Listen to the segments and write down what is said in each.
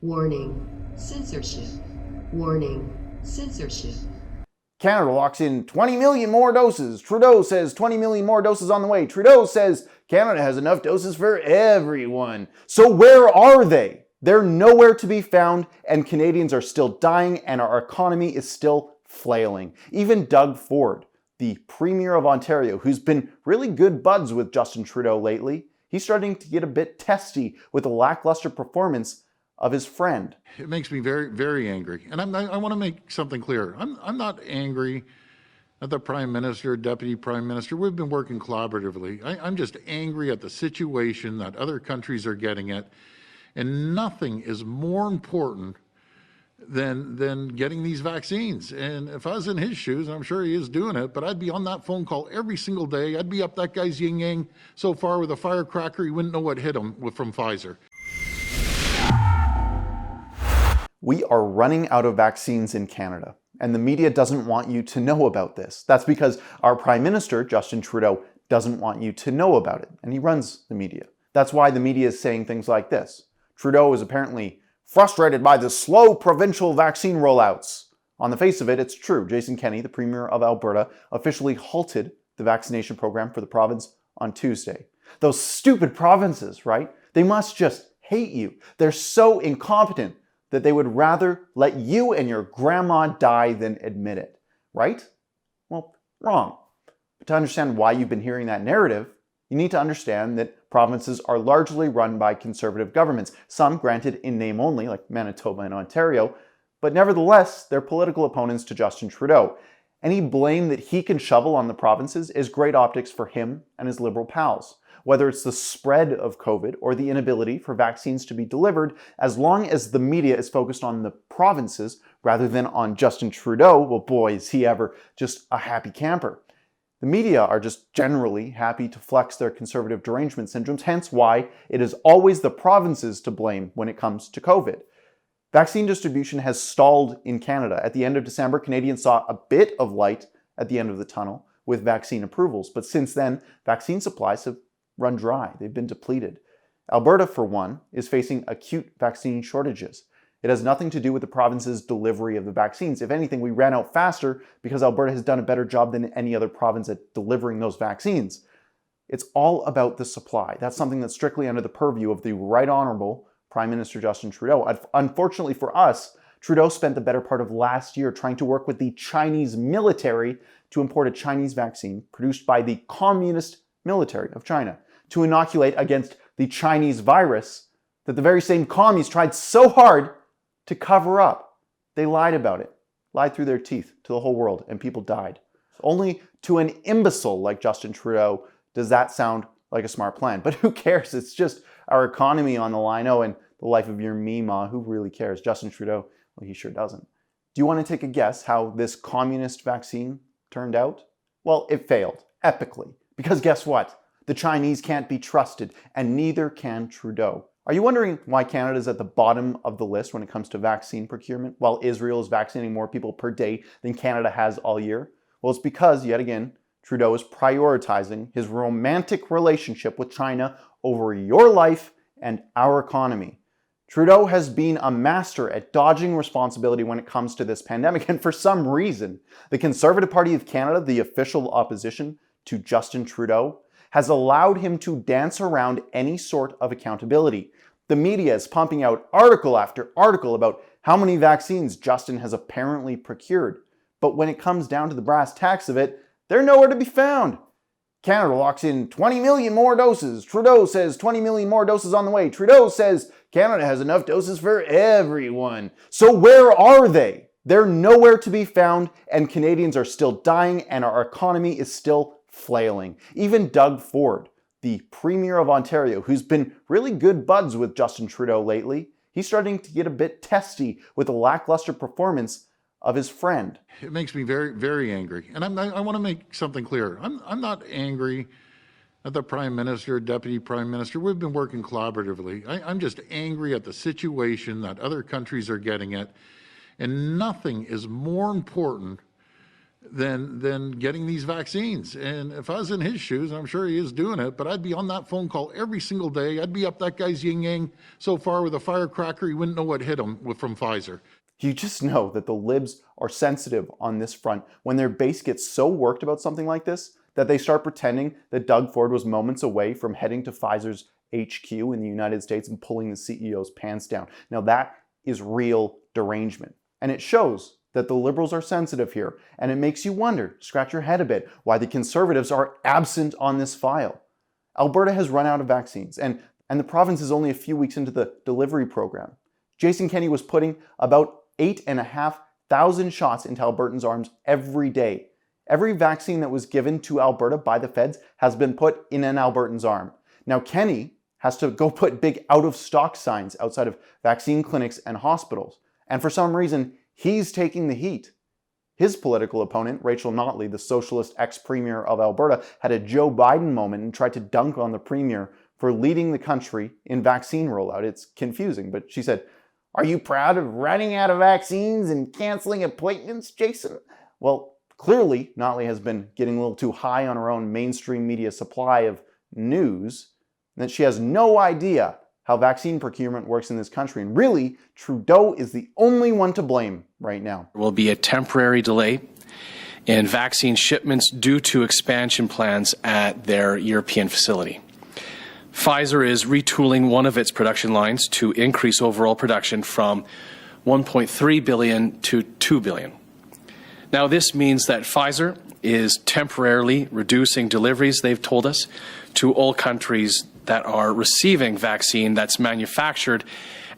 Warning, censorship. Warning, censorship. Canada locks in 20 million more doses. Trudeau says 20 million more doses on the way. Trudeau says Canada has enough doses for everyone. So where are they? They're nowhere to be found, and Canadians are still dying, and our economy is still flailing. Even Doug Ford, the Premier of Ontario, who's been really good buds with Justin Trudeau lately, he's starting to get a bit testy with the lackluster performance of his friend. It makes me very, very angry. And I want to make something clear. I'm not angry at the Prime Minister, Deputy Prime Minister. We've been working collaboratively. I'm just angry at the situation that other countries are getting at. And nothing is more important than getting these vaccines. And if I was in his shoes, I'm sure he is doing it, but I'd be on that phone call every single day. I'd be up that guy's yin-yang so far with a firecracker, he wouldn't know what hit him from Pfizer. We are running out of vaccines in Canada, and the media doesn't want you to know about this. That's because our Prime Minister, Justin Trudeau, doesn't want you to know about it, and he runs the media. That's why the media is saying things like this. Trudeau is apparently frustrated by the slow provincial vaccine rollouts. On the face of it, it's true. Jason Kenney, the Premier of Alberta, officially halted the vaccination program for the province on Tuesday. Those stupid provinces, right? They must just hate you. They're so incompetent that they would rather let you and your grandma die than admit it, right? Well, wrong. But to understand why you've been hearing that narrative, you need to understand that provinces are largely run by conservative governments, some granted in name only, like Manitoba and Ontario, but nevertheless, they're political opponents to Justin Trudeau. Any blame that he can shovel on the provinces is great optics for him and his Liberal pals. Whether it's the spread of COVID or the inability for vaccines to be delivered, as long as the media is focused on the provinces rather than on Justin Trudeau, well boy, is he ever just a happy camper. The media are just generally happy to flex their conservative derangement syndromes, hence why it is always the provinces to blame when it comes to COVID. Vaccine distribution has stalled in Canada. At the end of December, Canadians saw a bit of light at the end of the tunnel with vaccine approvals, but since then, vaccine supplies have run dry. They've been depleted. Alberta, for one, is facing acute vaccine shortages. It has nothing to do with the province's delivery of the vaccines. If anything, we ran out faster because Alberta has done a better job than any other province at delivering those vaccines. It's all about the supply. That's something that's strictly under the purview of the Right Honourable Prime Minister Justin Trudeau. Unfortunately for us, Trudeau spent the better part of last year trying to work with the Chinese military to import a Chinese vaccine produced by the Communist military of China to inoculate against the Chinese virus that the very same commies tried so hard to cover up. They lied about it, lied through their teeth to the whole world, and people died. Only to an imbecile like Justin Trudeau does that sound like a smart plan. But who cares? It's just our economy on the line. Oh, and the life of your Mima. Who really cares? Justin Trudeau, well, he sure doesn't. Do you want to take a guess how this communist vaccine turned out? Well, it failed, epically. Because guess what? The Chinese can't be trusted, and neither can Trudeau. Are you wondering why Canada is at the bottom of the list when it comes to vaccine procurement, while Israel is vaccinating more people per day than Canada has all year? Well, it's because, yet again, Trudeau is prioritizing his romantic relationship with China over your life and our economy. Trudeau has been a master at dodging responsibility when it comes to this pandemic, and for some reason, the Conservative Party of Canada, the official opposition to Justin Trudeau, has allowed him to dance around any sort of accountability. The media is pumping out article after article about how many vaccines Justin has apparently procured. But when it comes down to the brass tacks of it, they're nowhere to be found. Canada locks in 20 million more doses. Trudeau says 20 million more doses on the way. Trudeau says Canada has enough doses for everyone. So where are they? They're nowhere to be found, and Canadians are still dying, and our economy is still flailing. Even Doug Ford, the Premier of Ontario, who's been really good buds with Justin Trudeau lately, he's starting to get a bit testy with the lackluster performance of his friend. It makes me very, very angry. And I want to make something clear. I'm not angry at the Prime Minister, Deputy Prime Minister. We've been working collaboratively. I'm just angry at the situation that other countries are getting at. And nothing is more important than getting these vaccines. And if I was in his shoes, I'm sure he is doing it, but I'd be on that phone call every single day. I'd be up that guy's yin-yang so far with a firecracker, he wouldn't know what hit him from Pfizer. You just know that the libs are sensitive on this front when their base gets so worked about something like this that they start pretending that Doug Ford was moments away from heading to Pfizer's HQ in the United States and pulling the CEO's pants down. Now that is real derangement. And it shows that the Liberals are sensitive here, and it makes you wonder, scratch your head a bit, why the Conservatives are absent on this file. Alberta has run out of vaccines, and the province is only a few weeks into the delivery program. Jason Kenney was putting about 8,500 shots into Albertans' arms every day. Every vaccine that was given to Alberta by the feds has been put in an Albertan's arm. Now Kenney has to go put big out-of-stock signs outside of vaccine clinics and hospitals. And for some reason, he's taking the heat. His political opponent, Rachel Notley, the socialist ex-premier of Alberta, had a Joe Biden moment and tried to dunk on the premier for leading the country in vaccine rollout. It's confusing, but she said, "Are you proud of running out of vaccines and canceling appointments, Jason?" Well, clearly, Notley has been getting a little too high on her own mainstream media supply of news, and that she has no idea how vaccine procurement works in this country. And really, Trudeau is the only one to blame right now. There will be a temporary delay in vaccine shipments due to expansion plans at their European facility. Pfizer is retooling one of its production lines to increase overall production from 1.3 billion to 2 billion. Now, this means that Pfizer is temporarily reducing deliveries, they've told us, to all countries that are receiving vaccine that's manufactured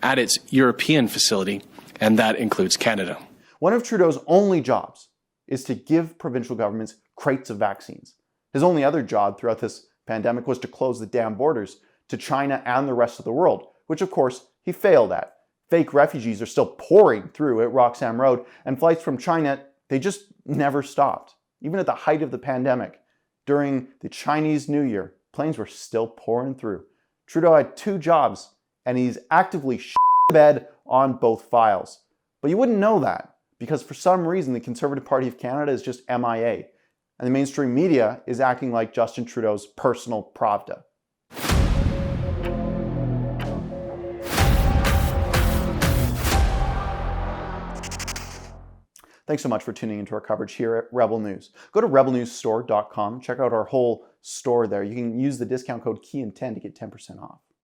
at its European facility, and that includes Canada. One of Trudeau's only jobs is to give provincial governments crates of vaccines. His only other job throughout this pandemic was to close the damn borders to China and the rest of the world, which of course he failed at. Fake refugees are still pouring through at Roxham Road, and flights from China, they just never stopped. Even at the height of the pandemic, during the Chinese New Year, planes were still pouring through. Trudeau had two jobs, and he's actively bed on both files. But you wouldn't know that, because for some reason the Conservative Party of Canada is just MIA, and the mainstream media is acting like Justin Trudeau's personal Pravda. Thanks so much for tuning into our coverage here at Rebel News. Go to rebelnewsstore.com, check out our whole store there. You can use the discount code KEEAN10 to get 10% off.